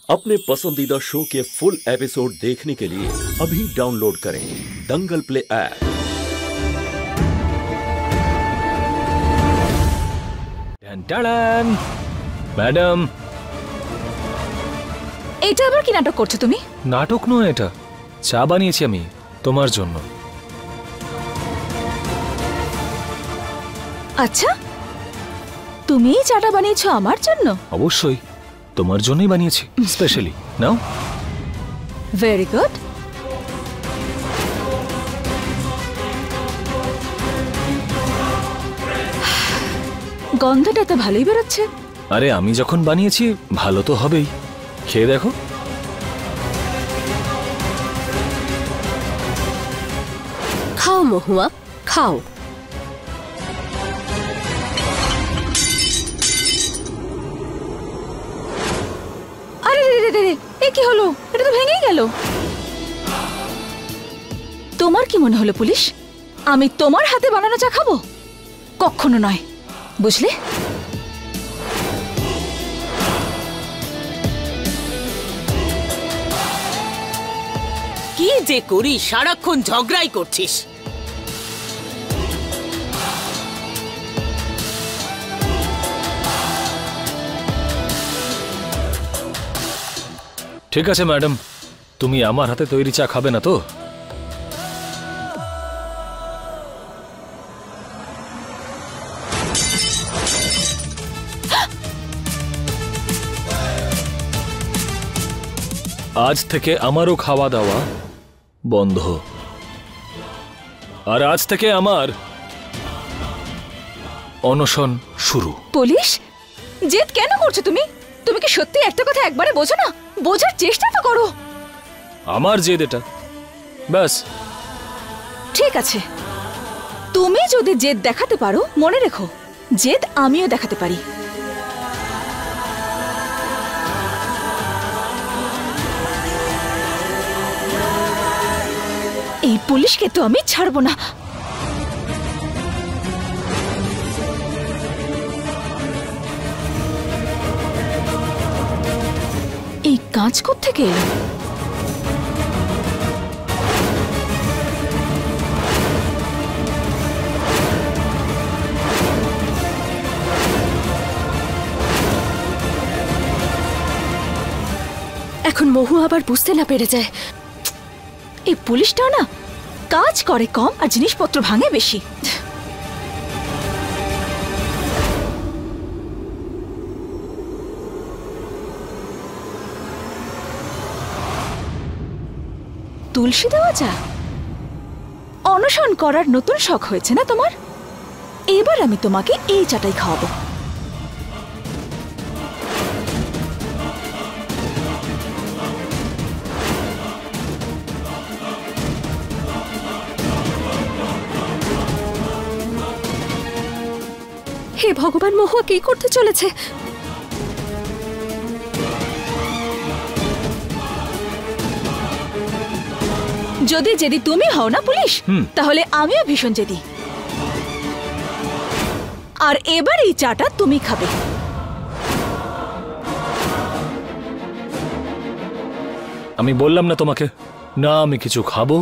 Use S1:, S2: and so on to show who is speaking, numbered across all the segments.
S1: अपने पसंदीदा शो के फुल एपिसोड देखने के लिए अभी डाउनलोड करें दंगल प्ले ऐप।
S2: ম্যাডাম,
S3: এটা আবার কি নাটক করছো তুমি?
S2: নাটক নয়, এটা চা বানিয়েছি আমি তোমার জন্য।
S3: আচ্ছা, তুমিই চাটা বানিয়েছো আমার জন্য?
S2: অবশ্যই তোমার জন্যই বানিয়েছি, স্পেশালি। নাও।
S3: Very good. গন্ধটা তো ভালোই বেরোচ্ছে।
S2: আরে আমি যখন বানিয়েছি ভালো তো হবেই, খেয়ে দেখো।
S4: খাও মহুয়া, খাও।
S3: আরে রে রে রে, এ কি হলো? এটা তো ভেঙেই গেল। তোমার কি মনে হলো পুলিশ আমি তোমার হাতে বানানো চা খাবো? কখনো নয়, বুঝলে?
S4: কি যে করি, সারাক্ষণ ঝগড়াই করছিস।
S2: ঠিক আছে ম্যাডাম, তুমি আমার হাতে তৈরি চা খাবে না তো? আজ থেকে আমারও খাওয়া দাওয়া বন্ধ, আর আজ থেকে আমার অনশন শুরু।
S3: পুলিশ, জেদ কেন করছো তুমি? তুমি কি সত্যি একটা কথা একবারে বোঝো না? বোঝার চেষ্টা তো করো।
S2: আমার জেদ এটা, ব্যাস।
S3: ঠিক আছে, তুমি যদি জেদ দেখাতে পারো, মনে রেখো জেদ আমিও দেখাতে পারি। এই পুলিশকে তো আমি ছাড়বো না। এই কাজ কোত্থেকে এলো?
S4: এখন মহু আবার বুঝতে না পেরে যায়।
S3: এই পুলিশটাও না কাজ করে কম আর জিনিসপত্র ভাঙে বেশি। তুলসী দেওয়া চা? অনশন করার নতুন শখ হয়েছে না তোমার? এবার আমি তোমাকে এই চাটাই খাওয়াবো।
S4: হে ভগবান, মহুয়া কি করতে চলেছে?
S3: যদি জেদি তুমি হও না পুলিশ, তাহলে আমিও ভীষণ জেদি। আর এবার এই চাটা তুমি খাবে।
S2: আমি বললাম না তোমাকে, না আমি কিছু খাবো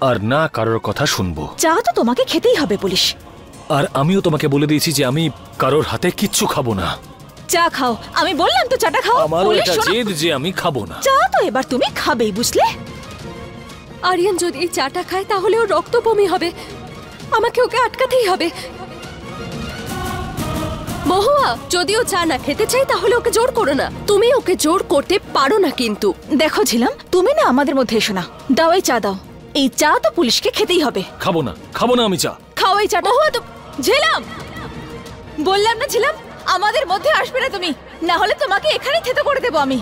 S2: আর না কারোর কথা শুনবো।
S3: চা তো তোমাকে খেতেই হবে পুলিশ।
S2: আর আমিও তোমাকে বলে দিয়েছি যে আমি কারোর হাতে কিচ্ছু খাবো না।
S3: চা খাও, আমি বললাম তো চাটা খাও।
S2: আমারও এটা জেদ যে আমি খাবো না।
S3: চা তো এবার তুমি খাবেই, বুঝলে?
S4: আরিয়ান যদি এই চাটা খায় তাহলে ওর রক্ত বমি হবে, আমাকে ওকে আটকাতেই হবে। মহুয়া, যদিও চা না খেতে চাই তাহলে ওকে জোর করো না। তুমি ওকে জোর করতে পারো না। কিন্তু
S3: দেখো ঝিলাম, তুমি না আমাদের মধ্যে এসো না। দাও এই চা, দাও এই চা, তো পুলিশকে খেতেই হবে।
S2: খাবো না, খাবো না আমি চা।
S3: খাও এই চাটা। মহুয়া তো ঝিলাম, বললাম না ঝিলাম আমাদের মধ্যে আসবে না তুমি, না হলে তোমাকে এখানেই থেতো করে দেবো আমি।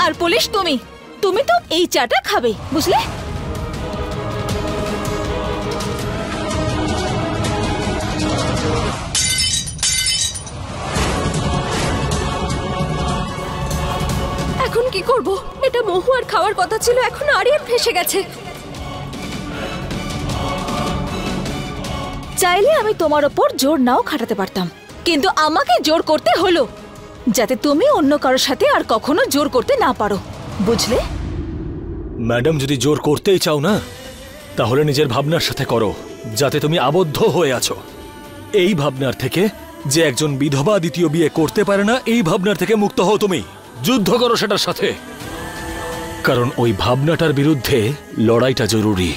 S3: আর পুলিশ তুমি তো এই চাটা খাবে, বুঝলে?
S4: এখন কি করব? এটা মহুয়ার খাওয়ার কথা ছিল, এখন আরিয়ান ফেসে গেছে।
S3: চাইলে আমি তোমার ওপর জোর নাও খাটাতে পারতাম, কিন্তু আমাকে জোর করতে হলো। যাতে তুমি অন্য কারোর সাথে আর কখনো জোর করতে না পারো, বুঝলে?
S2: ম্যাডাম, যদি জোর করতেই চাও না, তাহলে নিজের ভাবনার সাথে করো, যাতে তুমি আবদ্ধ হয়ে আছো। এই ভাবনার থেকে যে একজন বিধবা দ্বিতীয় বিয়ে করতে পারে না, এই ভাবনার থেকে মুক্ত হও তুমি। যুদ্ধ করো সেটার সাথে, কারণ ওই ভাবনাটার বিরুদ্ধে লড়াইটা জরুরি।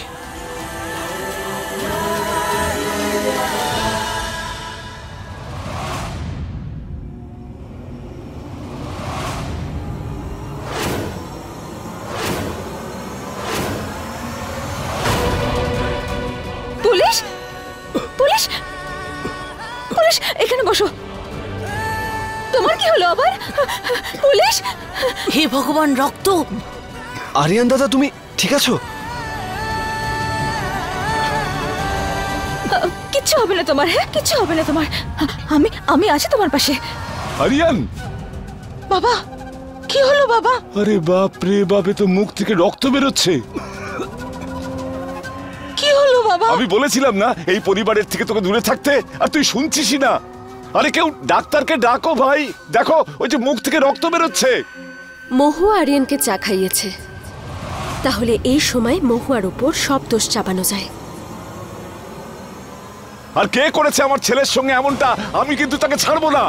S3: পুলিশ, পুলিশ, পুলিশ, এখানে বসো। তোমার কি হলো আবার? পুলিশ!
S5: হে ভগবান, রক্ত!
S6: আরিয়ান দাদা, তুমি ঠিক আছো?
S3: কিচ্ছু হবে না তোমার, হ্যাঁ কিচ্ছু হবে না তোমার। আমি আমি আছি তোমার পাশে।
S7: আরিয়ান!
S3: বাবা, কি হলো বাবা?
S7: আরে বাপ রে বাপ, এ তো মুখ থেকে রক্ত বেরোচ্ছে।
S3: কি হলো বাবা?
S7: আমি বলেছিলাম না এই পরিবারের থেকে তোকে দূরে থাকতে, আর তুই শুনছিসই না। আরে কেউ ডাক্তারকে ডাকো ভাই, দেখো ওই যে মুখ থেকে রক্ত বেরোচ্ছে।
S4: মহুয়া আরিয়ানকে চা খাইয়েছে, তাহলে এই সময় মহুয়ার উপর সব দোষ চাপানো যায়।
S7: আর কে করেছে আমার ছেলের সঙ্গে এমনটা, আমি কিন্তু তাকে ছাড়বো না।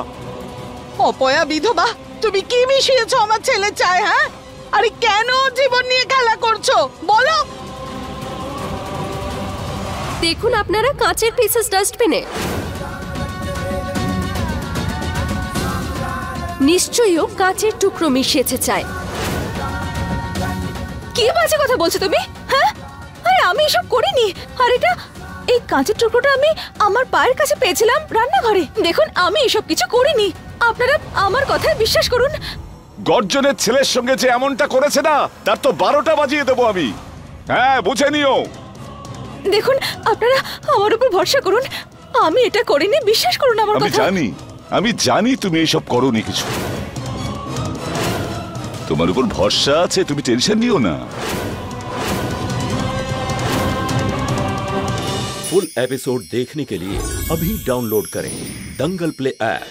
S5: অপয়া বিধবা, তুমি কি মিশিয়েছো আমার ছেলে চায়? হ্যাঁ, আরে কেন জীবন নিয়ে খেলা করছো বলো?
S4: দেখুন আপনারা কাঁচের পিসেস ডাস্টবিনে। নিশ্চয়ই ও কাঁচের টুকরো মিশিয়েছে চায়।
S3: কি বাজে কথা বলছো তুমি? হ্যাঁ, আরে আমি এসব করিনি। আর এটা, এই কাঁচের টুকরোটা আমি আমার পায়ের কাছে পেয়েছিলাম রান্নাঘরে। দেখুন, আমি এসব কিছু করিনি। আপনারা আমার কথায় বিশ্বাস করুন।
S7: গর্জনের ছেলের সঙ্গে যে এমনটা করেছে না, তার তো 12টা বাজিয়ে দেবো আমি। হ্যাঁ, বুঝে নিও।
S3: দেখুন, আপনারা আমার উপর ভরসা করুন, আমি এটা করিনি, বিশ্বাস করুন আমার
S7: আমি
S3: কথা।
S7: আমি জানি তুমি এইসব করোনি কিছু। তোমার উপর ভরসা আছে, তুমি টেনশন নিও না।
S1: फुल एपिसोड देखने के लिए अभी डाउनलोड करें दंगल प्ले ऐप।